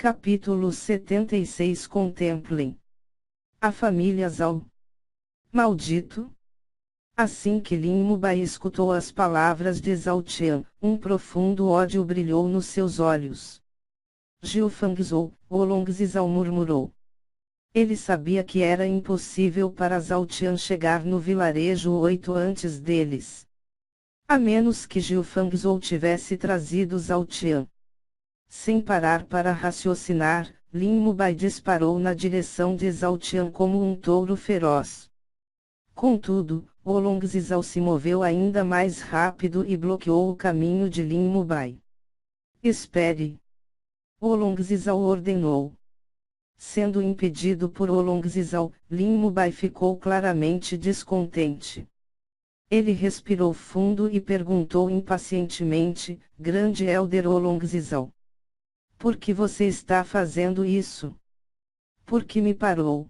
Capítulo 76. Contemplem a família Zhao. Maldito! Assim que Lin Mubai escutou as palavras de Zhao Qian, um profundo ódio brilhou nos seus olhos. Jiu Fangzhou, Zhao murmurou. Ele sabia que era impossível para Zhao Qian chegar no vilarejo 8 antes deles. A menos que Jiu Fangzhou tivesse trazido Zhao Qian. Sem parar para raciocinar, Lin Mubai disparou na direção de Zhao Qian como um touro feroz. Contudo, Zhao se moveu ainda mais rápido e bloqueou o caminho de Lin Mubai. Espere! Zhao ordenou. Sendo impedido por Zhao, Lin Mubai ficou claramente descontente. Ele respirou fundo e perguntou impacientemente, Grande Elder Zhao. Por que você está fazendo isso? Por que me parou?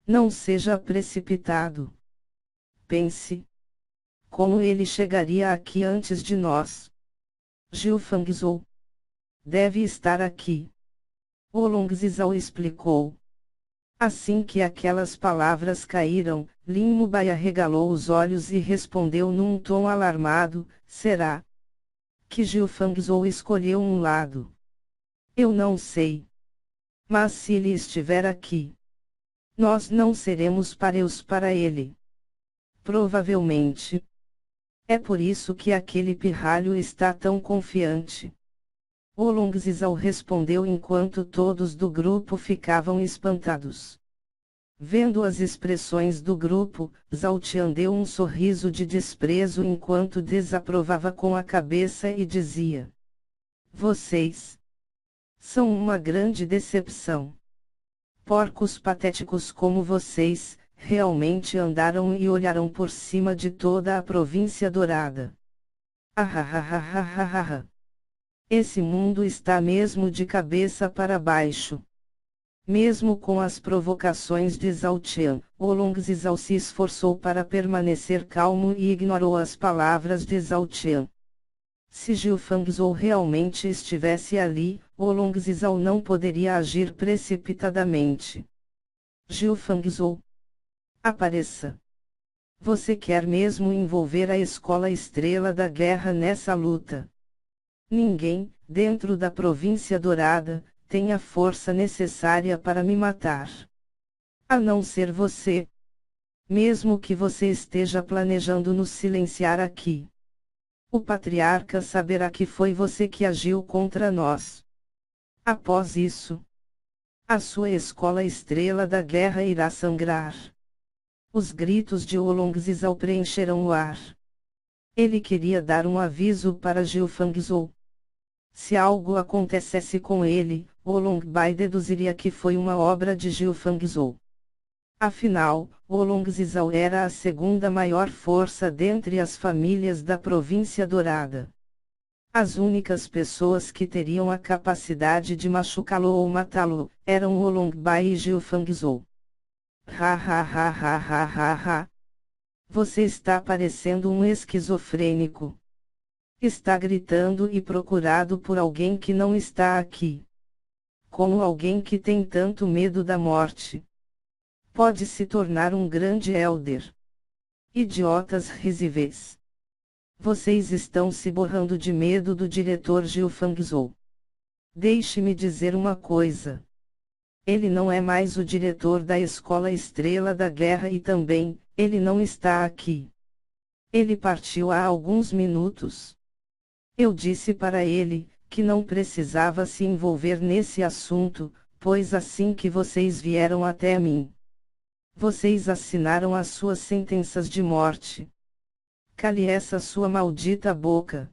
Não seja precipitado. Pense. Como ele chegaria aqui antes de nós? Jiu Fangzhou. Deve estar aqui. Zhao explicou. Assim que aquelas palavras caíram, Lin Mubai arregalou os olhos e respondeu num tom alarmado, será que Jiu Fangzhou escolheu um lado? Eu não sei. Mas se ele estiver aqui, nós não seremos pareus para ele. Provavelmente. É por isso que aquele pirralho está tão confiante. Zhao respondeu enquanto todos do grupo ficavam espantados. Vendo as expressões do grupo, Zhao Qian deu um sorriso de desprezo enquanto desaprovava com a cabeça e dizia: Vocês são uma grande decepção. Porcos patéticos como vocês, realmente andaram e olharam por cima de toda a província dourada. Ahahahahahaha. Esse mundo está mesmo de cabeça para baixo. Mesmo com as provocações de Zhao Qian, Zhao se esforçou para permanecer calmo e ignorou as palavras de Zhao Qian. Se Jiu Fangzhou realmente estivesse ali, Zhao não poderia agir precipitadamente. Jiu Fangzhou. Apareça. Você quer mesmo envolver a Escola Estrela da Guerra nessa luta? Ninguém, dentro da Província Dourada, tem a força necessária para me matar. A não ser você. Mesmo que você esteja planejando nos silenciar aqui. O patriarca saberá que foi você que agiu contra nós. Após isso, a sua Escola Estrela da Guerra irá sangrar. Os gritos de Zhao preencherão o ar. Ele queria dar um aviso para Jiu Fangzhou. Se algo acontecesse com ele, Bai deduziria que foi uma obra de Jiu Fangzhou. Afinal, Zhao era a segunda maior força dentre as famílias da Província Dourada. As únicas pessoas que teriam a capacidade de machucá-lo ou matá-lo, eram Bai e Jiu Fangzhou. Ha. Você está parecendo um esquizofrênico. Está gritando e procurado por alguém que não está aqui. Como alguém que tem tanto medo da morte. Pode se tornar um grande elder. Idiotas risíveis. Vocês estão se borrando de medo do diretor Jiu Fangzhou. Deixe-me dizer uma coisa. Ele não é mais o diretor da Escola Estrela da Guerra e também, ele não está aqui. Ele partiu há alguns minutos. Eu disse para ele, que não precisava se envolver nesse assunto, pois assim que vocês vieram até mim, vocês assinaram as suas sentenças de morte. Cale essa sua maldita boca.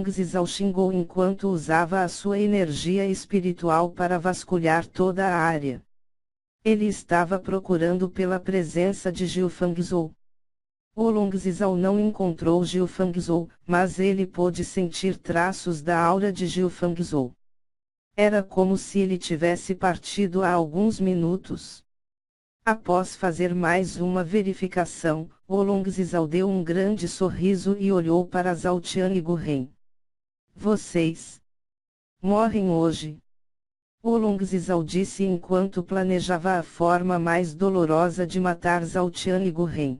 Zhao xingou enquanto usava a sua energia espiritual para vasculhar toda a área. Ele estava procurando pela presença de Jiu Fangzhou. Zhao não encontrou Jiu Fangzhou, mas ele pôde sentir traços da aura de Jiu Fangzhou. Era como se ele tivesse partido há alguns minutos. Após fazer mais uma verificação, Zhao deu um grande sorriso e olhou para Zhao Qian e Gu Ren. Vocês morrem hoje. Olong Zizal disse enquanto planejava a forma mais dolorosa de matar Zhao Tian e Gu Ren.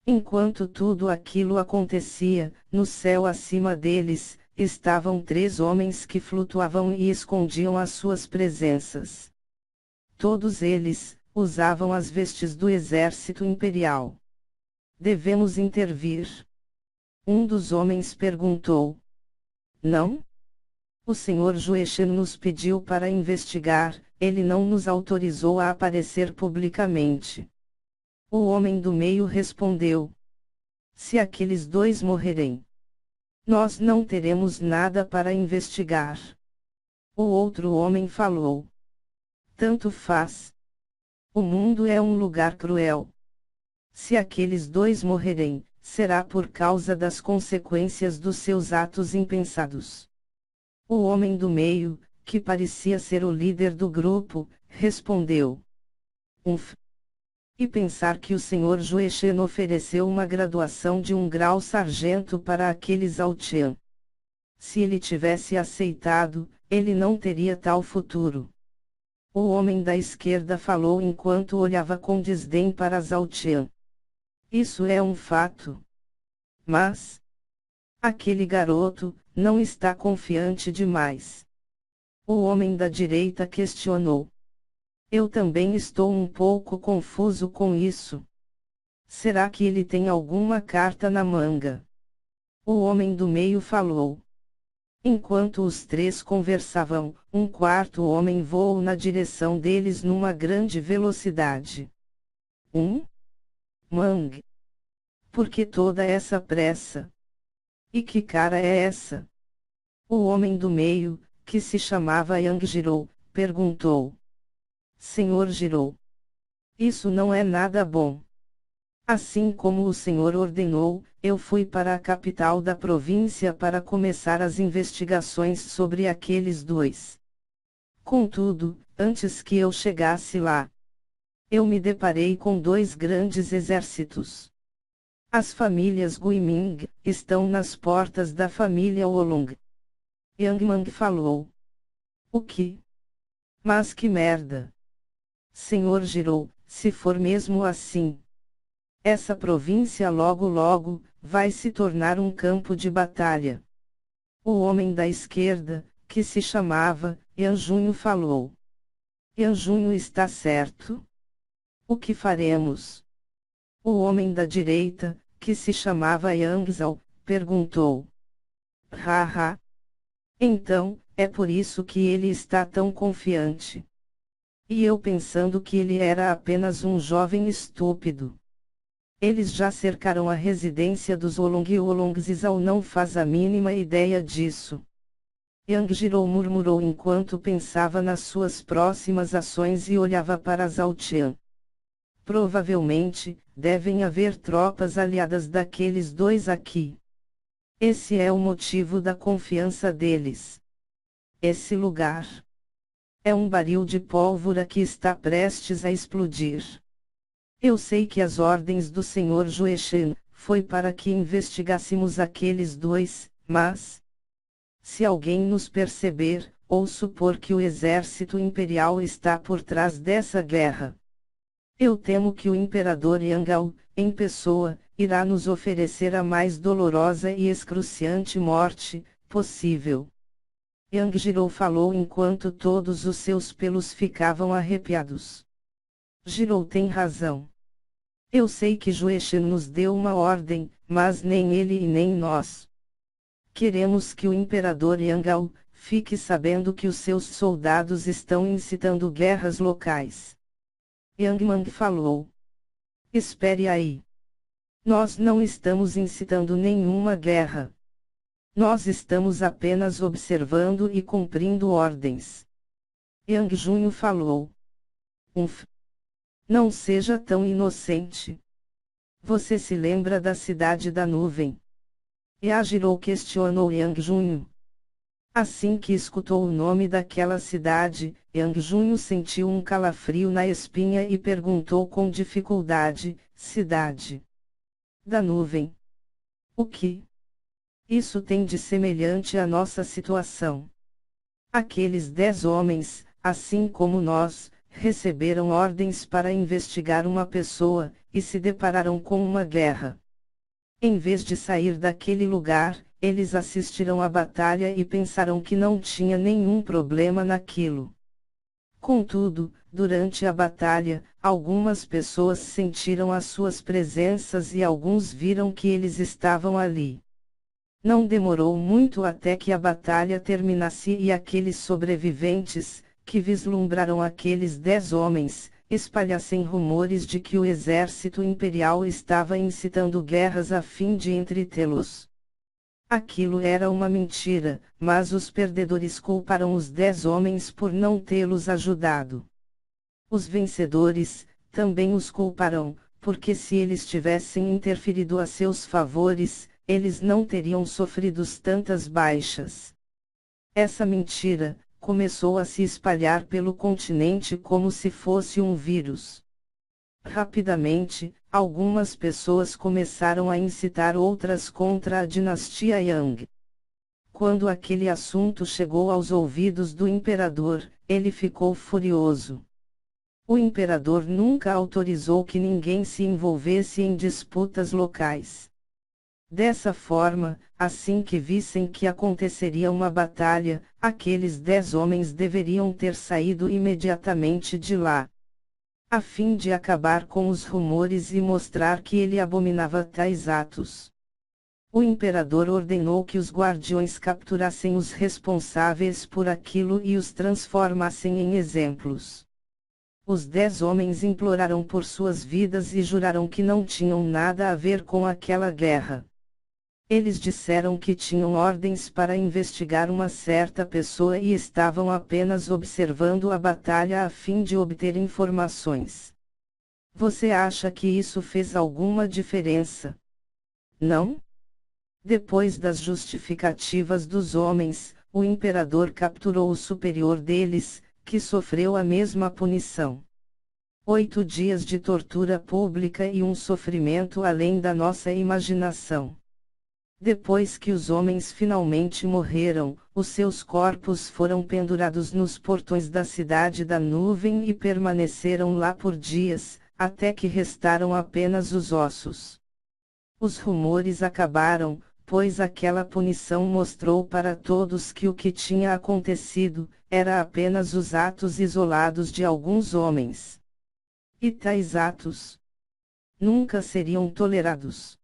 Enquanto tudo aquilo acontecia, no céu acima deles, estavam 3 homens que flutuavam e escondiam as suas presenças. Todos eles usavam as vestes do exército imperial. Devemos intervir? Um dos homens perguntou. Não? O Sr. Juechen nos pediu para investigar, ele não nos autorizou a aparecer publicamente. O homem do meio respondeu. Se aqueles 2 morrerem, nós não teremos nada para investigar. O outro homem falou. Tanto faz. O mundo é um lugar cruel. Se aqueles 2 morrerem, será por causa das consequências dos seus atos impensados. O homem do meio, que parecia ser o líder do grupo, respondeu. E pensar que o Sr. Juechen ofereceu uma graduação de 1 grau sargento para aquele Zhao Tian. Se ele tivesse aceitado, ele não teria tal futuro. O homem da esquerda falou enquanto olhava com desdém para Zhao Tian. Isso é um fato. Mas aquele garoto não está confiante demais. O homem da direita questionou. Eu também estou um pouco confuso com isso. Será que ele tem alguma carta na manga? O homem do meio falou. Enquanto os 3 conversavam, um 4º homem voou na direção deles numa grande velocidade. Mang. Por que toda essa pressa? E que cara é essa? O homem do meio, que se chamava Yang Jirou, perguntou. Senhor Jirou. Isso não é nada bom. Assim como o senhor ordenou, eu fui para a capital da província para começar as investigações sobre aqueles 2. Contudo, antes que eu chegasse lá, eu me deparei com 2 grandes exércitos. As famílias Guiming estão nas portas da família Olong. Yang Mang falou. O que? Mas que merda! Senhor Jirou, se for mesmo assim, essa província logo logo vai se tornar um campo de batalha. O homem da esquerda, que se chamava Yanjunho, falou. Yanjunho está certo? O que faremos? O homem da direita, que se chamava Yangzhou, perguntou. Haha. Então, é por isso que ele está tão confiante. E eu pensando que ele era apenas um jovem estúpido. Eles já cercaram a residência dos Olong e Olong Zizal não faz a mínima ideia disso. Yang Jirou murmurou enquanto pensava nas suas próximas ações e olhava para Zhao Tian. Provavelmente, devem haver tropas aliadas daqueles 2 aqui. Esse é o motivo da confiança deles. Esse lugar é um barril de pólvora que está prestes a explodir. Eu sei que as ordens do Sr. Juechen foi para que investigássemos aqueles 2, mas se alguém nos perceber, ou supor que o exército imperial está por trás dessa guerra, eu temo que o imperador Yangao, em pessoa, irá nos oferecer a mais dolorosa e excruciante morte possível. Yang Jirou falou enquanto todos os seus pelos ficavam arrepiados. Jirou tem razão. Eu sei que Juechen nos deu uma ordem, mas nem ele e nem nós queremos que o imperador Yangao fique sabendo que os seus soldados estão incitando guerras locais. Yang Mang falou. Espere aí. Nós não estamos incitando nenhuma guerra. Nós estamos apenas observando e cumprindo ordens. Yang Junho falou. Não seja tão inocente. Você se lembra da cidade da nuvem? Yajiro questionou Yang Junho. Assim que escutou o nome daquela cidade, Yang Junho sentiu um calafrio na espinha e perguntou com dificuldade, cidade da nuvem. O que? Isso tem de semelhante à nossa situação. Aqueles 10 homens, assim como nós, receberam ordens para investigar uma pessoa, e se depararam com uma guerra. Em vez de sair daquele lugar, eles assistiram à batalha e pensaram que não tinha nenhum problema naquilo. Contudo, durante a batalha, algumas pessoas sentiram as suas presenças e alguns viram que eles estavam ali. Não demorou muito até que a batalha terminasse e aqueles sobreviventes, que vislumbraram aqueles 10 homens, espalhassem rumores de que o exército imperial estava incitando guerras a fim de entretê-los. Aquilo era uma mentira, mas os perdedores culparam os 10 homens por não tê-los ajudado. Os vencedores, também os culparão, porque se eles tivessem interferido a seus favores, eles não teriam sofrido tantas baixas. Essa mentira começou a se espalhar pelo continente como se fosse um vírus. Rapidamente, algumas pessoas começaram a incitar outras contra a dinastia Yang. Quando aquele assunto chegou aos ouvidos do imperador, ele ficou furioso. O imperador nunca autorizou que ninguém se envolvesse em disputas locais. Dessa forma, assim que vissem que aconteceria uma batalha, aqueles 10 homens deveriam ter saído imediatamente de lá, a fim de acabar com os rumores e mostrar que ele abominava tais atos. O imperador ordenou que os guardiões capturassem os responsáveis por aquilo e os transformassem em exemplos. Os 10 homens imploraram por suas vidas e juraram que não tinham nada a ver com aquela guerra. Eles disseram que tinham ordens para investigar uma certa pessoa e estavam apenas observando a batalha a fim de obter informações. Você acha que isso fez alguma diferença? Não? Depois das justificativas dos homens, o imperador capturou o superior deles, que sofreu a mesma punição. 8 dias de tortura pública e um sofrimento além da nossa imaginação. Depois que os homens finalmente morreram, os seus corpos foram pendurados nos portões da cidade da nuvem e permaneceram lá por dias, até que restaram apenas os ossos. Os rumores acabaram, pois aquela punição mostrou para todos que o que tinha acontecido era apenas os atos isolados de alguns homens. E tais atos nunca seriam tolerados.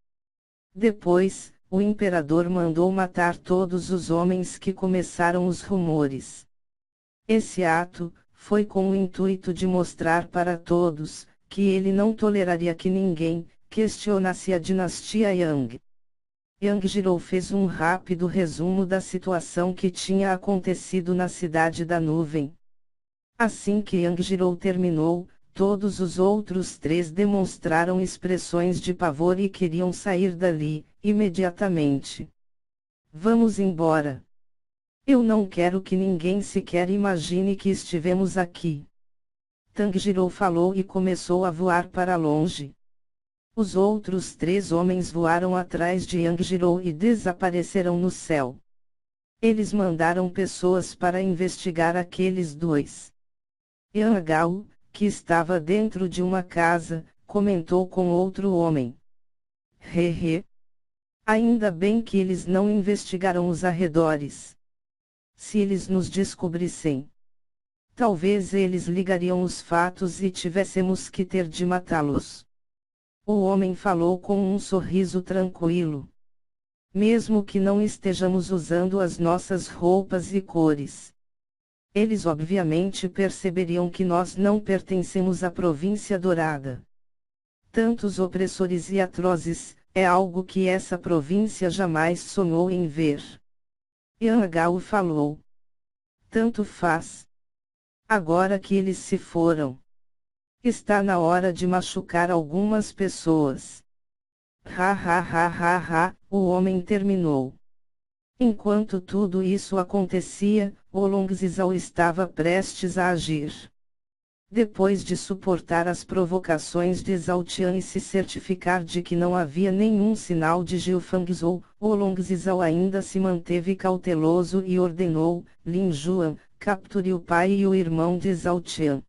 Depois, o imperador mandou matar todos os homens que começaram os rumores. Esse ato foi com o intuito de mostrar para todos que ele não toleraria que ninguém questionasse a dinastia Yang. Yang Jiro fez um rápido resumo da situação que tinha acontecido na cidade da nuvem. Assim que Yang Jiro terminou, todos os outros 3 demonstraram expressões de pavor e queriam sair dali, imediatamente. Vamos embora. Eu não quero que ninguém sequer imagine que estivemos aqui. Tanjiro falou e começou a voar para longe. Os outros 3 homens voaram atrás de Yangjiro e desapareceram no céu. Eles mandaram pessoas para investigar aqueles 2. Yangao, que estava dentro de uma casa, comentou com outro homem. Hehe. Ainda bem que eles não investigaram os arredores. Se eles nos descobrissem, talvez eles ligariam os fatos e tivéssemos que ter de matá-los. O homem falou com um sorriso tranquilo. Mesmo que não estejamos usando as nossas roupas e cores, eles obviamente perceberiam que nós não pertencemos à província dourada. Tantos opressores e atrozes, é algo que essa província jamais sonhou em ver. Yangao falou. Tanto faz. Agora que eles se foram, está na hora de machucar algumas pessoas. Ha ha ha ha ha, o homem terminou. Enquanto tudo isso acontecia, Oolong Zhao estava prestes a agir. Depois de suportar as provocações de Zhao Tian e se certificar de que não havia nenhum sinal de Jiu Fangzhou, Oolong Zhao ainda se manteve cauteloso e ordenou: Lin Juan, capture o pai e o irmão de Zhao Qian.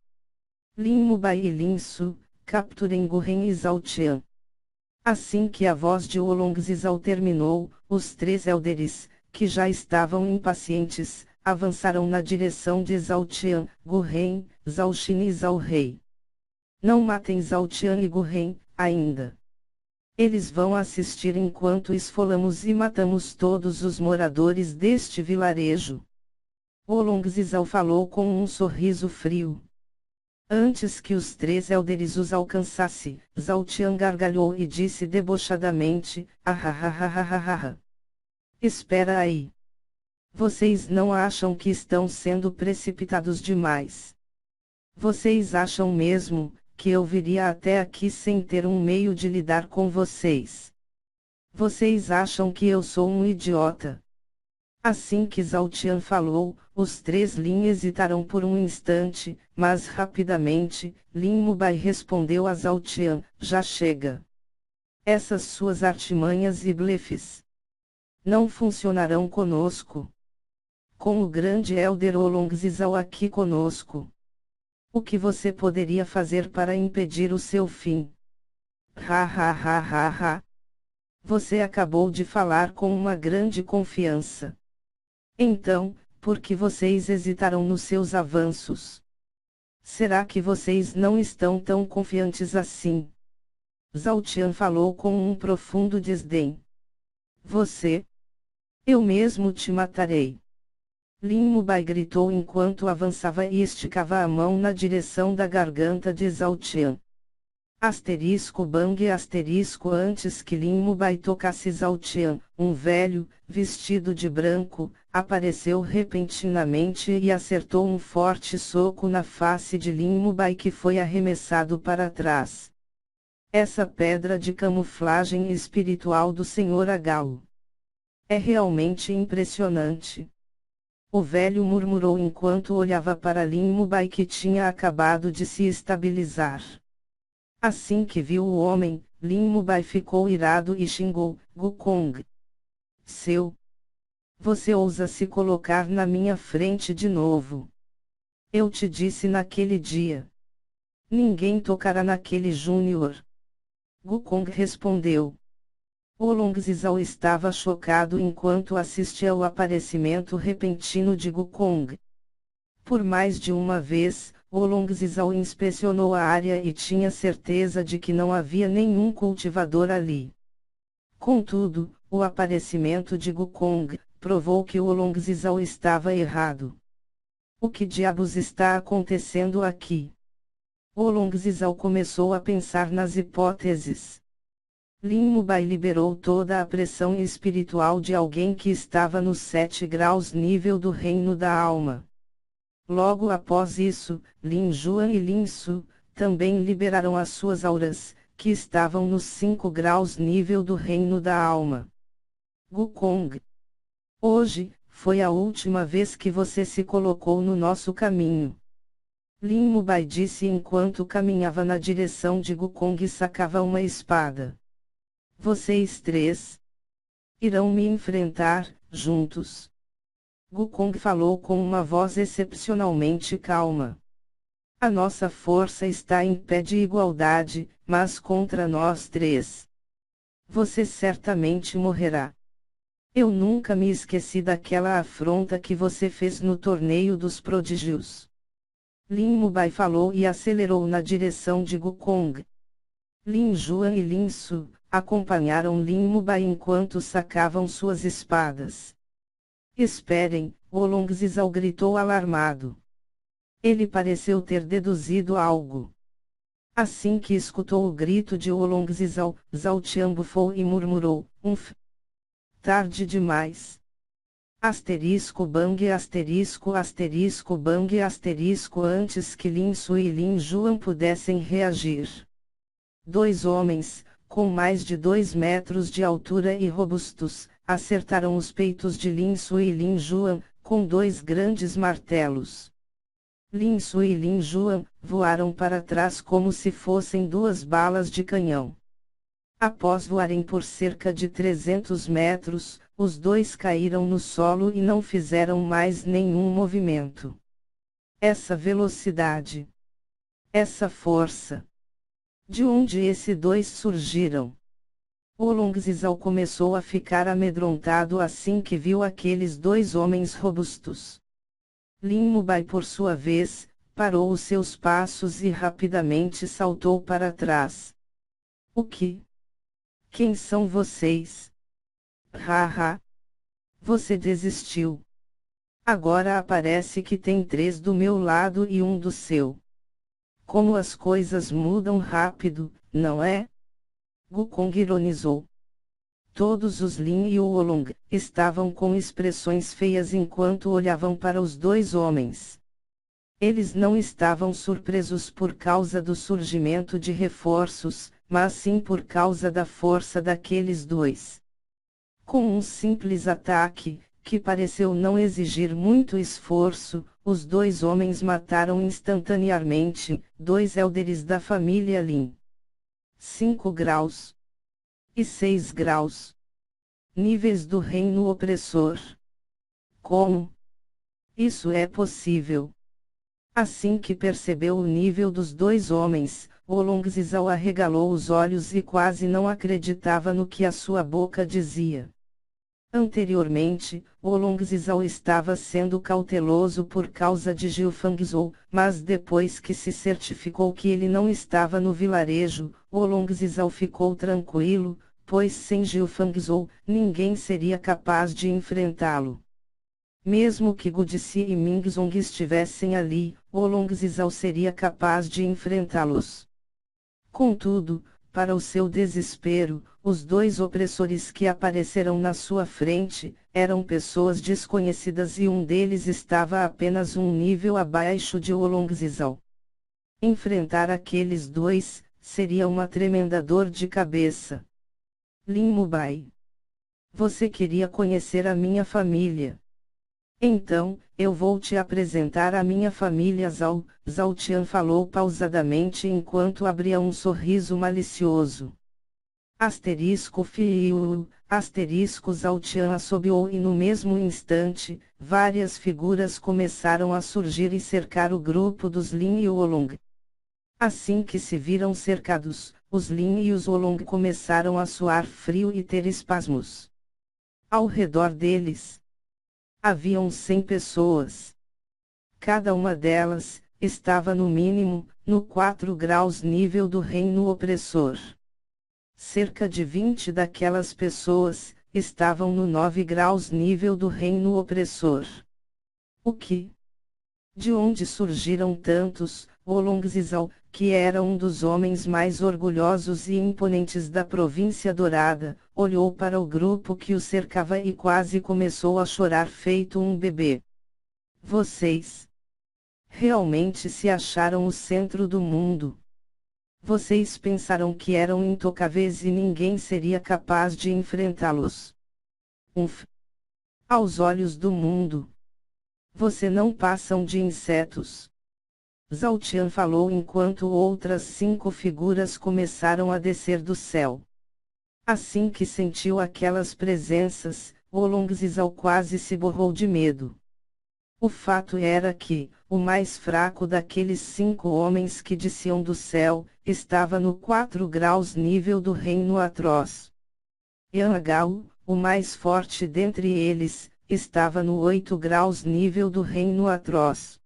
Lin Mubai e Lin Su, capturem Gu Ren e Zhao Qian. Assim que a voz de Wolong-Zizao terminou, os três élderes, que já estavam impacientes, avançaram na direção de Zhao Qian, Gu Ren, Zhao Xin e Zhao Rei. Não matem Zhao Qian e Gu Ren, ainda. Eles vão assistir enquanto esfolamos e matamos todos os moradores deste vilarejo. Wolong-Zizao falou com um sorriso frio. Antes que os três élderes os alcançassem, Zhao Qian gargalhou e disse debochadamente, ahahahahaha. Espera aí. Vocês não acham que estão sendo precipitados demais? Vocês acham mesmo que eu viria até aqui sem ter um meio de lidar com vocês? Vocês acham que eu sou um idiota? Assim que Zhao Qian falou, os três Lin hesitaram por um instante, mas rapidamente, Lin Mubai respondeu a Zhao Qian, já chega. Essas suas artimanhas e blefes não funcionarão conosco. Com o grande Elder Wolong-Zizao aqui conosco. O que você poderia fazer para impedir o seu fim? Ha ha ha ha ha. Você acabou de falar com uma grande confiança. Então, por que vocês hesitaram nos seus avanços? Será que vocês não estão tão confiantes assim? Zhao Qian falou com um profundo desdém. Você? Eu mesmo te matarei. Lin Mubai gritou enquanto avançava e esticava a mão na direção da garganta de Zhao Qian. Asterisco bang asterisco antes que Lin Mubai tocasse Zhao Qian, um velho, vestido de branco, apareceu repentinamente e acertou um forte soco na face de Lin Mubai que foi arremessado para trás. Essa pedra de camuflagem espiritual do Sr. Agao é realmente impressionante. O velho murmurou enquanto olhava para Lin Mubai que tinha acabado de se estabilizar. Assim que viu o homem, Lin Mubai ficou irado e xingou, Gukong. Você ousa se colocar na minha frente de novo. Eu te disse naquele dia. Ninguém tocará naquele Júnior. Gukong respondeu. Wolong-Zizao estava chocado enquanto assistia ao aparecimento repentino de Gukong. Por mais de uma vez, Wolong-Zizao inspecionou a área e tinha certeza de que não havia nenhum cultivador ali. Contudo, o aparecimento de Gukong provou que Wolong-Zizao estava errado. O que diabos está acontecendo aqui? Wolong-Zizao começou a pensar nas hipóteses. Lin Mubai liberou toda a pressão espiritual de alguém que estava nos 7 graus nível do reino da alma. Logo após isso, Lin Juan e Lin Su também liberaram as suas auras, que estavam nos 5 graus nível do reino da alma. Gukong. Hoje, foi a última vez que você se colocou no nosso caminho. Lin Mubai disse enquanto caminhava na direção de Gukong e sacava uma espada. Vocês três irão me enfrentar, juntos. Gukong falou com uma voz excepcionalmente calma. A nossa força está em pé de igualdade, mas contra nós três. Você certamente morrerá. Eu nunca me esqueci daquela afronta que você fez no torneio dos prodígios. Lin Mubai falou e acelerou na direção de Gukong. Lin Juan e Lin Su acompanharam Lin Mubai enquanto sacavam suas espadas. Esperem, Wolong-Zizao gritou alarmado. Ele pareceu ter deduzido algo. Assim que escutou o grito de Wolong-Zizao, Zhao Qian bufou e murmurou, tarde demais. Asterisco bang asterisco asterisco bang asterisco antes que Lin Su e Lin Juan pudessem reagir. 2 homens, com mais de 2 metros de altura e robustos, acertaram os peitos de Lin Su e Lin Juan, com 2 grandes martelos. Lin Su e Lin Juan voaram para trás como se fossem 2 balas de canhão. Após voarem por cerca de 300 metros, os dois caíram no solo e não fizeram mais nenhum movimento. essa velocidade, essa força. De onde esses dois surgiram? Olongzizal começou a ficar amedrontado assim que viu aqueles dois homens robustos. Lin Mubai, por sua vez, parou os seus passos e rapidamente saltou para trás. O que? Quem são vocês? Haha! Você desistiu. Agora aparece que tem 3 do meu lado e 1 do seu. Como as coisas mudam rápido, não é? Gukong ironizou. Todos os Lin e o Olong estavam com expressões feias enquanto olhavam para os dois homens. Eles não estavam surpresos por causa do surgimento de reforços, mas sim por causa da força daqueles dois. Com um simples ataque, que pareceu não exigir muito esforço, os dois homens mataram instantaneamente 2 élderes da família Lin. 5 graus. E 6 graus. Níveis do reino opressor. Como? Isso é possível. Assim que percebeu o nível dos dois homens, Olongzizal arregalou os olhos e quase não acreditava no que a sua boca dizia. Anteriormente, Olongzizal estava sendo cauteloso por causa de Gilfangzhou, mas depois que se certificou que ele não estava no vilarejo, Olongzizal ficou tranquilo, pois sem Gilfangzhou, ninguém seria capaz de enfrentá-lo. Mesmo que Gudici e Mingzong estivessem ali, Olongzizal seria capaz de enfrentá-los. Contudo, para o seu desespero, os dois opressores que apareceram na sua frente, eram pessoas desconhecidas e um deles estava apenas um nível abaixo de Olongzizal. Enfrentar aqueles dois, seria uma tremenda dor de cabeça. Lin Mubai. Você queria conhecer a minha família. Então, eu vou te apresentar a minha família Zhao. Zhao Tian falou pausadamente enquanto abria um sorriso malicioso. Asterisco Fiu, asterisco Zhao Tian assobiou e no mesmo instante, várias figuras começaram a surgir e cercar o grupo dos Lin e Olong. Assim que se viram cercados, os Lin e os Olong começaram a suar frio e ter espasmos. Ao redor deles, haviam 100 pessoas. Cada uma delas, estava no mínimo, no 4 graus nível do reino opressor. Cerca de 20 daquelas pessoas, estavam no 9 graus nível do reino opressor. O que? De onde surgiram tantos? Olongzizal, que era um dos homens mais orgulhosos e imponentes da província dourada, olhou para o grupo que o cercava e quase começou a chorar feito um bebê. Vocês realmente se acharam o centro do mundo. Vocês pensaram que eram intocáveis e ninguém seria capaz de enfrentá-los. Aos olhos do mundo, você não passam de insetos. Zhao Tian falou enquanto outras 5 figuras começaram a descer do céu. Assim que sentiu aquelas presenças, Olongzizal quase se borrou de medo. O fato era que, o mais fraco daqueles 5 homens que desciam do céu, estava no 4 graus nível do reino atroz. Yanagao, o mais forte dentre eles, estava no 8 graus nível do reino atroz.